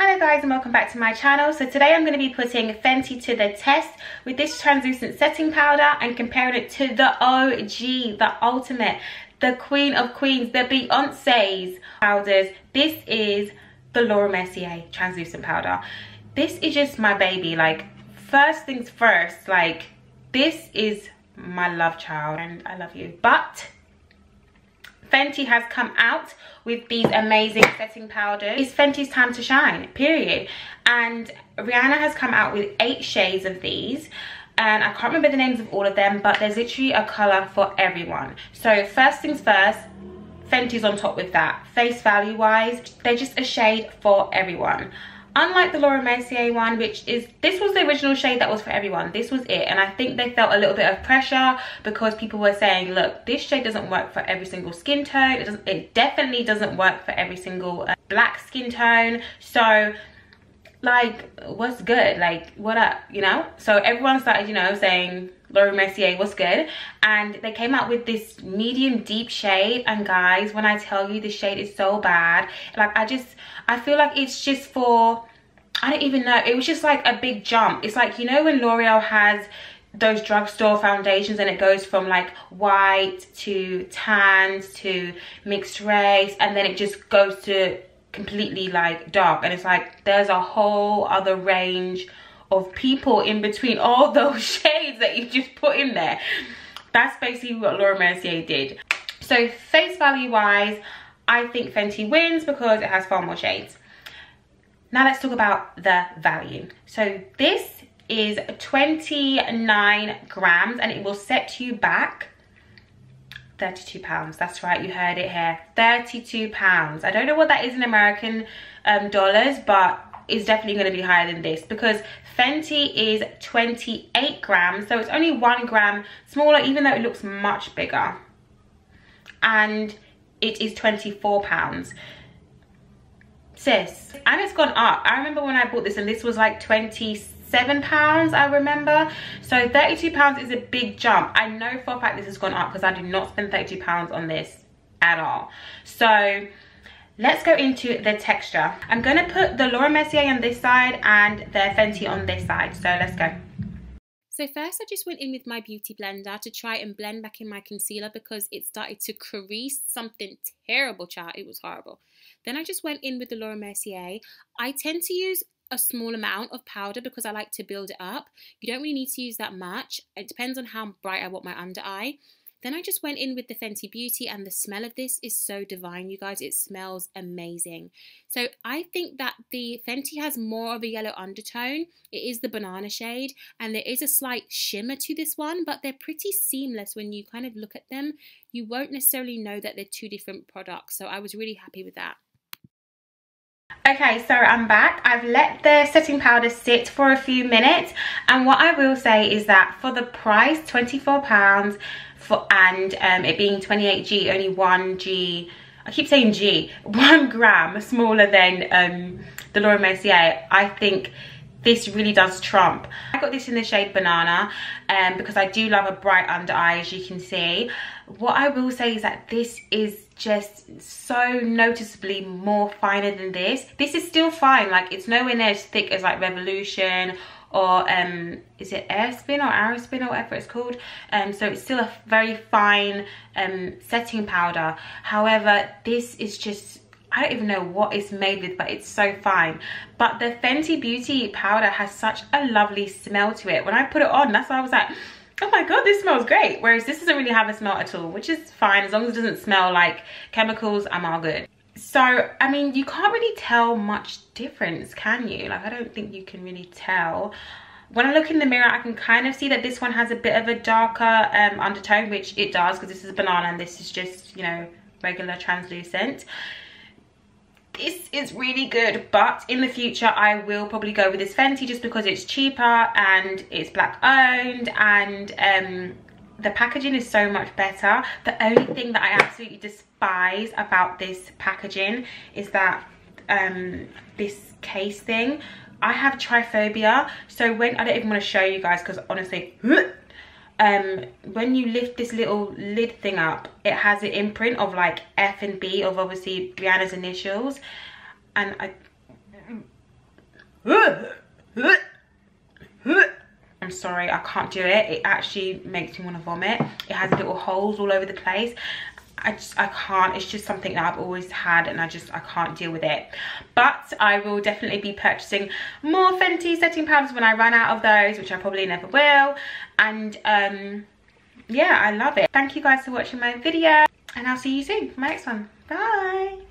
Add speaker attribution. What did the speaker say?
Speaker 1: Hello guys and welcome back to my channel. So today I'm going to be putting Fenty to the test with this translucent setting powder and comparing it to the OG, the ultimate, the queen of queens, the Beyonce's powders. This is the Laura Mercier translucent powder. This is just my baby. Like, first things first, like, this is my love child and I love you. But Fenty has come out with these amazing setting powders. It's Fenty's time to shine, period. And Rihanna has come out with 8 shades of these. And I can't remember the names of all of them, but there's literally a colour for everyone. So first things first, Fenty's on top with that. Face value wise, they're just a shade for everyone. Unlike the Laura Mercier one, this was the original shade that was for everyone. This was it. And I think they felt a little bit of pressure because people were saying, look, this shade doesn't work for every single skin tone. It definitely doesn't work for every single black skin tone. So, like, what's good? Like, what up, you know? So everyone started, you know, saying Laura Mercier was good. And they came out with this medium deep shade. And guys, when I tell you, this shade is so bad. Like, I feel like it's just for, I don't even know. It was just like a big jump. It's like, you know, when L'Oreal has those drugstore foundations and it goes from like white to tans to mixed race, and then it just goes to completely like dark, and it's like there's a whole other range of people in between all those shades that you just put in there. That's basically what Laura Mercier did. So face value wise, I think Fenty wins because it has far more shades. Now let's talk about the value. So this is 29 grams and it will set you back £32. That's right, you heard it here, £32. I don't know what that is in American dollars, but it's definitely going to be higher than this because Fenty is 28 grams, so it's only 1 gram smaller, even though it looks much bigger. And it is £24. Sis, and it's gone up. I remember when I bought this and this was like £27, I remember. So £32 is a big jump. I know for a fact this has gone up because I did not spend £32 on this at all. So let's go into the texture. I'm going to put the Laura Mercier on this side and the Fenty on this side. So let's go. So first I just went in with my beauty blender to try and blend back in my concealer because it started to crease something terrible, child. It was horrible. Then I just went in with the Laura Mercier. I tend to use a small amount of powder because I like to build it up. You don't really need to use that much. It depends on how bright I want my under eye. Then I just went in with the Fenty Beauty, and the smell of this is so divine, you guys. It smells amazing. So I think that the Fenty has more of a yellow undertone. It is the banana shade, and there is a slight shimmer to this one, but they're pretty seamless when you kind of look at them. You won't necessarily know that they're two different products, so I was really happy with that. Okay, so I'm back. I've let the setting powder sit for a few minutes, and what I will say is that for the price, £24, and it being 28G, only 1G, I keep saying G, 1 gram smaller than the Laura Mercier, I think this really does trump. I got this in the shade Banana because I do love a bright under eye, as you can see. What I will say is that this is just so noticeably more finer than this. This is still fine, like it's nowhere near as thick as like Revolution or is it Airspin or Aerospin or whatever it's called. So it's still a very fine setting powder. However, this is just, I don't even know what it's made with, but it's so fine. But the Fenty Beauty powder has such a lovely smell to it. When I put it on, that's why I was like, oh my god, this smells great. Whereas this doesn't really have a smell at all, which is fine. As long as it doesn't smell like chemicals, I'm all good. So, I mean, you can't really tell much difference, can you? Like, I don't think you can really tell. When I look in the mirror, I can kind of see that this one has a bit of a darker undertone, which it does because this is banana and this is just, you know, regular translucent. This is really good, but in the future I will probably go with this Fenty just because it's cheaper and it's black owned, and the packaging is so much better. The only thing that I absolutely despise about this packaging is that this case thing. I have tryphobia, so when I don't even want to show you guys because honestly when you lift this little lid thing up, it has an imprint of like F and B of obviously Rihanna's initials, and I'm sorry, I can't do it. It actually makes me want to vomit. It has little holes all over the place. I can't. It's just something that I've always had, and I can't deal with it. But I will definitely be purchasing more Fenty setting powders when I run out of those, which I probably never will. And yeah, I love it. Thank you guys for watching my video, and I'll see you soon for my next one. Bye.